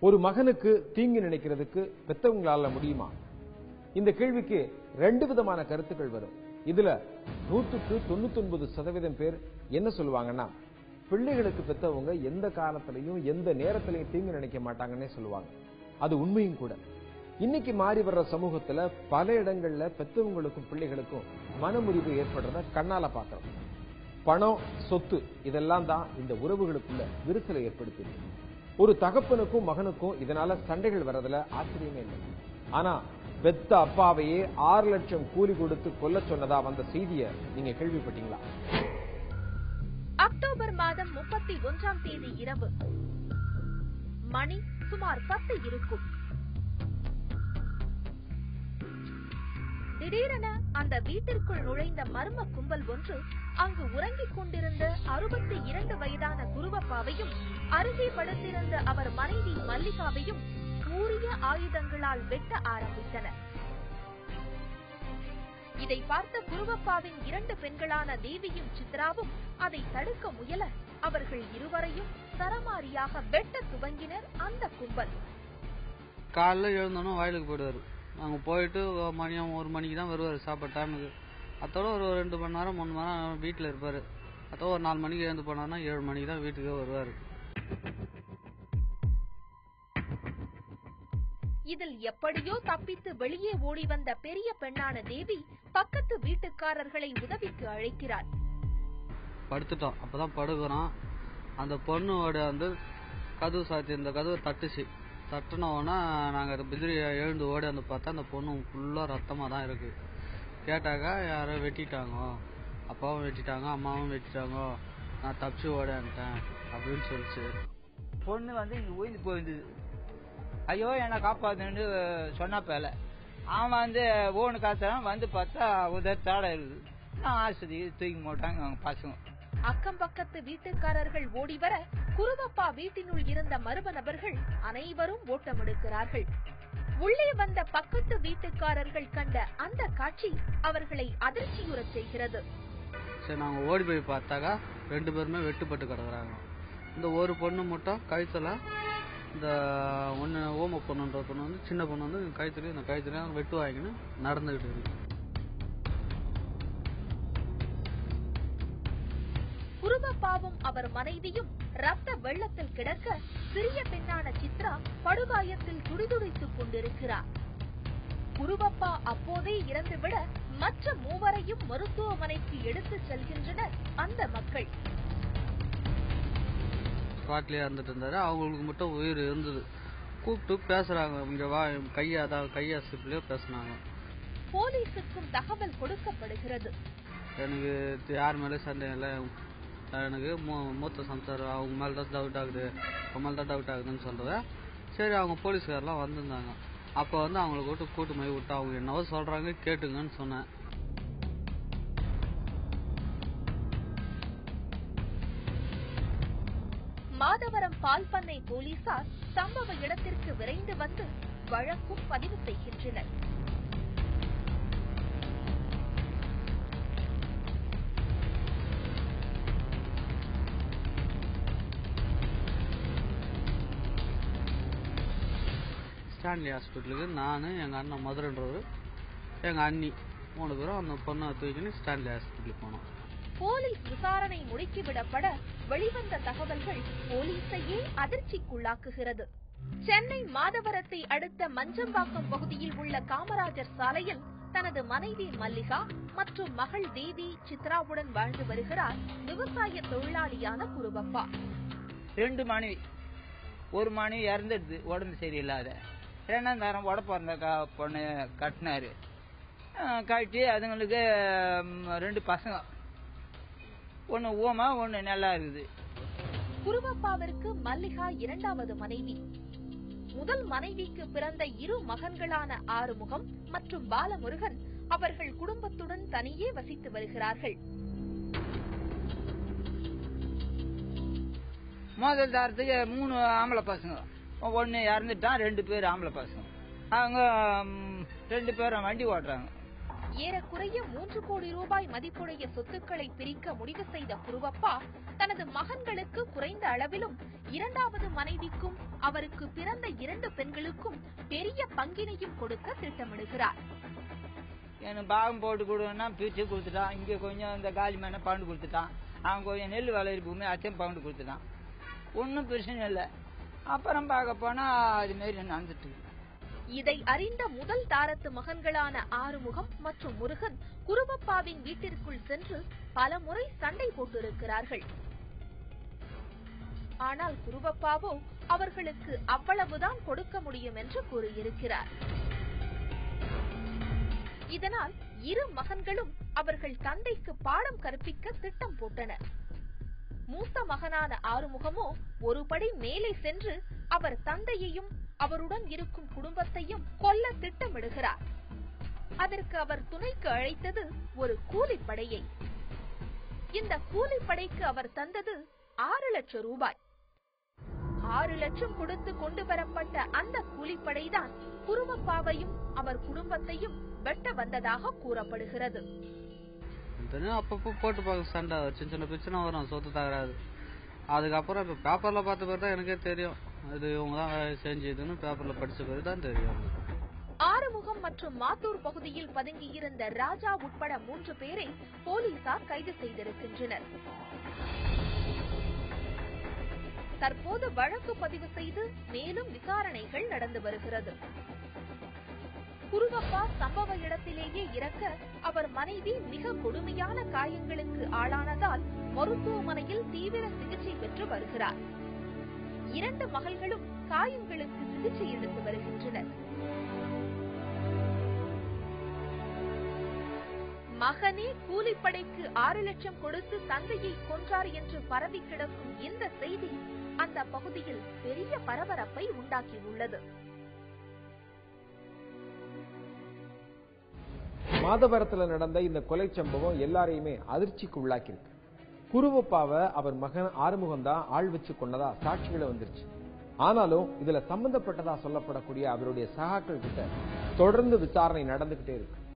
ஒரு மகனுக்கு தீங்கு நினைக்கிறதுக்கு பெத்தவங்களால முடியுமா? இந்த கேள்விக்கு ரெண்டு விதமான கருத்துக்கள் வரும். இதுல 100க்கு 99% பேர் என்ன சொல்லுவாங்கன்னா, பிள்ளைகளுக்கு பெத்தவங்க எந்த காலத்திலையும் எந்த நேரத்திலையும் தீங்கு நினைக்க மாட்டாங்கன்னே சொல்லுவாங்க. அது உண்மையும் கூட. இன்னைக்கு மாறி வர்ற சமூகத்துல பல இடங்கள்ல பெத்தவங்களுக்கும் பிள்ளைகளுக்கும் மனமுறிவு ஏற்படுறத கண்ணால பாக்குறோம். பணம், சொத்து இதெல்லாம் தான் இந்த உறவுகளுக்குள்ள விரிசலை ஏற்படுத்திருக்கு. ஒரு தகப்பனுக்கும் மகனுக்கும் இதனால சண்டைகள் வர்றதுல ஆச்சரியமே இல்லை. ஆனா பெத்த அப்பாவையே 6 லட்சம் கூலி கொடுத்து கொல்ல சொன்னதா வந்த செய்தியை நீங்க கேள்விப்பட்டீங்களா? அக்டோபர் மாதம் 31ஆம் தேதி இரவு மணி சுமார் 10 இருக்கும். திடீரென அந்த வீட்டிற்குள் நுழைந்த மர்ம கும்பல் ஒன்று அங்கு உறங்கிக் கொண்டிருந்த 62 வயதான குருவப்பாவையும் அருகே படுத்திருந்த அவர் மனைவி மல்லிகாவையும் கூரிய ஆயுதங்களால் வெட்ட ஆரம்பித்தனர். இதை பார்த்த குருவப்பாவின் 2 பெண்களான தேவியும் சித்ராவும் அதை தடுக்க முயல அவர்கள் இருவரையும் சரமாரியாக வெட்ட துவங்கினர். அந்த கும்பல் காலைல எழுந்தோன்னு வயலுக்கு போயிடுவாரு. நாங்க போயிட்டு மணியம் 1 மணிக்கு தான் வருவாரு சாப்பாடு டைமுக்கு. அதோட ஒரு 2 மணி நேரம் 3 மணி நேரம் வீட்டுல இருப்பாரு. அதோட ஒரு 4 மணிக்கு எழுந்து போனாருன்னா 7 மணிக்கு தான் வீட்டுக்கே வருவாரு. இதில் எப்படியோ தப்பித்து வெளியே ஓடி வந்த பெரிய பெண்ணான தேவி பக்கத்து வீட்டுக்காரர்களை உதவிக்கு அழைக்கிறார். படுத்துட்டோம். அப்பதான் படுக்கிறோம். அந்த பொண்ணோட கதவு சாத்தி இந்த கதவை தட்டுச்சு. தட்டுனோன்னா நாங்க பிதிரி எழுந்து ஓடி வந்து பார்த்தா அந்த பொண்ணு ஃபுல்லா ரத்தமா தான் இருக்கு. கேட்டாக்கா யாரோ வெட்டிட்டாங்க, அப்பாவும் வெட்டிட்டாங்க, அம்மாவும் வெட்டிட்டாங்க, நான் தப்பிச்சு ஓடிட்டேன் அப்படின்னு சொல்லிச்சு. பொண்ணு இங்க ஊய்ந்து போயிருந்தது. ஐயோ என்ன காப்பாத்துன்னு சொன்னப்பல அவன் ஓனு காத்துறான். பார்த்தா உதத்தாட இருக்குது. நான் ஆஸ்பத்திரி தூக்கி போட்டாங்க அவங்க பசங்க. அக்கம் பக்கத்து வீட்டுக்காரர்கள் ஓடி வர குருவப்பா வீட்டினுள் இருந்த மர்ம நபர்கள் அனைவரும் ஓட்டமெடுக்கிறார்கள். உள்ளே வந்த பக்கத்து வீட்டுக்காரர்கள் கண்ட அந்த காட்சி அவர்களை அதிர்ச்சியுறச் செய்கிறது. சரி, நாங்க ஓடி போய் பார்த்தாக்கா 2 பேருமே வெட்டுப்பட்டு கிடக்குறாங்க. இந்த ஒரு பொண்ணு மட்டும் கழுத்துல இந்த ஒன்னு ஓம பொண்ணுன்ற பொண்ணு சின்ன பொண்ணு கழுத்துல இந்த கழுத்துல வெட்டு வாங்கின்னு நடந்துகிட்டு இருக்கு. குருவப்பாவும் அவர் மனைவியும் ரத்த வெள்ளத்தில் கிடக்க சிறிய பெண்ணான சித்ரா படுகாயத்தில் துடிதுடித்துக் கொண்டிருக்கிறார். குருவப்பா அப்போதே இறந்துவிட மற்ற 3வரையும் மருத்துவமனைக்கு எடுத்து செல்கின்றனர் அந்த மக்கள். ஸ்பாட்லயே இருந்துட்டு இருந்தாரு. அவங்களுக்கு மட்டும் உயிர் இருந்தது. கூப்பிட்டு பேசுறாங்க. இங்க வா, கையாசிப்பிலேயே பேசினாங்க. போலீசுக்கும் தகவல் கொடுக்கப்படுகிறது. எனக்கு யார் மேலே சண்டை இல்லை. எனக்கு மூத்த சம்சார் அவங்க மேலதான் டவுட் ஆகுது, அவங்க மேலதான் டவுட் ஆகுதுன்னு சொல்றத. சரி, அவங்க போலீஸ்காரெல்லாம் வந்திருந்தாங்க. அப்ப அவங்களை கூட்டு போய் விட்டு அவங்க என்னவோ சொல்றாங்க கேட்டுங்கன்னு சொன்னேன். மாதவரம் பால் பண்ணை போலீசார் சம்பவ இடத்திற்கு விரைந்து வந்து வழக்கும் பதிவு செய்கின்றனர். ஸ்டான்லி ஹாஸ்பிட்டலுக்கு நானு, எங்க அண்ணன் மதுரன்றவர், எங்க அண்ணி 3 பேரும் அந்த பொண்ணை தூக்கின்னு ஸ்டான்லி ஹாஸ்பிட்டலுக்கு போனோம். போலீஸ் விசாரணை முடுக்கிவிடப்பட வெளிவந்த தகவல்கள் போலீசையே அதிர்ச்சிக்குள்ளாக்குகிறது. சென்னை மாதவரத்தை அடுத்த மஞ்சம்பாக்கம் பகுதியில் உள்ள காமராஜர் சாலையில் தனது மனைவி மல்லிகா மற்றும் மகள் தேவி சித்ராவுடன் வாழ்ந்து வருகிறார் விவசாய தொழிலாளியான குருவப்பா. 2 மனைவி. ஒரு மனைவி இறந்துடுது, உடம்பு சரியில்லாத. 2ஆம் தரம் உடப்பிறந்த பொண்ணு கட்டினாரு. கட்டி அதுங்களுக்கு 2 பசங்க. ஒன்னு ஓமா, ஒன்னு நல்லா இருக்குது. குருவப்பாவிற்கு மல்லிகா 2வது மனைவி. முதல் மனைவிக்கு பிறந்த 2 மகன்களான ஆறுமுகம் மற்றும் பாலமுருகன் அவர்கள் குடும்பத்துடன் தனியே வசித்து வருகிறார்கள். முதல் தாரத்துக்கு 3 ஆம்பளை பசங்க. ஒன்னு இறந்துட்டான், 2 பேர் ஆம்பளை பசங்க. அவங்க 2 பேரும் வண்டி ஓட்டுறாங்க. ஏறக்குறைய 3 கோடி ரூபாய் மதிப்புடைய சொத்துக்களை பிரிக்க முடிவு செய்த குருவப்பா தனது மகன்களுக்கு குறைந்த அளவிலும் இரண்டாவது மனைவிக்கும் அவருக்கு பிறந்த 2 பெண்களுக்கும் பெரிய பங்கினையும் கொடுக்க திட்டமிடுகிறார். எனக்கு பாகம் போட்டு கொடுன்னா பிரிச்சு கொடுத்துட்டான். இங்க கொஞ்சம் இந்த காலி மேன பவுண்டு கொடுத்துட்டான். அவன் கொஞ்சம் நெல் வளரி பூமி அத்தையும் பவுண்டு கொடுத்துட்டான். ஒன்னும் பிரச்சனை இல்லை. அப்புறம் பார்க்க போனா அது மாரி நடந்துட்டு. இதை அறிந்த முதல் தாரத்து மகன்களான ஆறுமுகம் மற்றும் முருகன் குருவப்பாவின் வீட்டிற்குள் சென்று பல முறை சண்டை போட்டிருக்கிறார்கள். ஆனால் குருவப்பாவோ அவர்களுக்கு அவ்வளவுதான் கொடுக்க முடியும் என்று கூறியிருக்கிறார். இதனால் இரு மகன்களும் அவர்கள் தந்தைக்கு பாடம் கற்பிக்க திட்டம் போட்டனர். மூத்த மகனான ஆறுமுகமோ ஒருபடி மேலே சென்று அவர் தந்தையையும் அவருடன் இருக்கும் குடும்பத்தையும் கொல்ல திட்டமிடுகிறார். அதற்கு அவர் துணைக்கு அழைத்தது ஒரு கூலிப்படையை. இந்த கூலிப்படைக்கு அவர் தந்தது 6 லட்சம் ரூபாய். 6 லட்சம் கொடுத்து கொண்டு வரப்பட்ட அந்த கூலிப்படைதான் குருவப்பாவையும் அவர் குடும்பத்தையும் வெட்ட வந்ததாக கூறப்படுகிறது. அப்பப்போ போட்டு பார்க்க சண்டை, சின்ன பிரச்சனை வரும், சொத்து தகராது. அதுக்கப்புறம் இப்ப பேப்பர்ல பார்த்த பேர் தான் எனக்கே தெரியும், இது இவங்க தான் செஞ்சதுன்னு பேப்பர்ல படிச்ச பேர் தான் தெரியும். ஆறுமுகம் மற்றும் மாத்தூர் பகுதியில் பதுங்கியிருந்த ராஜா உட்பட 3 பேரை போலீசார் கைது செய்திருக்கின்றனர். தற்போது வழக்கு பதிவு செய்து மேலும் விசாரணைகள் நடந்து வருகிறது. குருவப்பா சம்பவ இடத்திலேயே இறக்க அவர் மனைவி மிக கொடுமையான காயங்களுக்கு ஆளானதால் மருத்துவமனையில் தீவிர சிகிச்சை பெற்று வருகிறார். 2 மகள்களும் காயங்களுக்கு சிகிச்சை எடுத்து வருகின்றனர். மகனே கூலிப்படைக்கு 6 லட்சம் கொடுத்து தந்தையை கொன்றார் என்று பரவி கிடக்கும் இந்த செய்தி அந்த பகுதியில் பெரிய பரபரப்பை உண்டாக்கியுள்ளது. மாதவரத்துல நடந்த இந்த கொலை சம்பவம் எல்லாரையுமே அதிர்ச்சிக்கு உள்ளாக்கியிருக்கு. குருவப்பாவை அவர் மகன் ஆறுமுகம் தான் ஆள் வச்சு கொண்டதா சாட்சிகளை வந்துருச்சு. ஆனாலும் இதுல சம்பந்தப்பட்டதா சொல்லப்படக்கூடிய அவருடைய சகாக்கள் கிட்ட தொடர்ந்து விசாரணை நடந்துகிட்டே இருக்கு.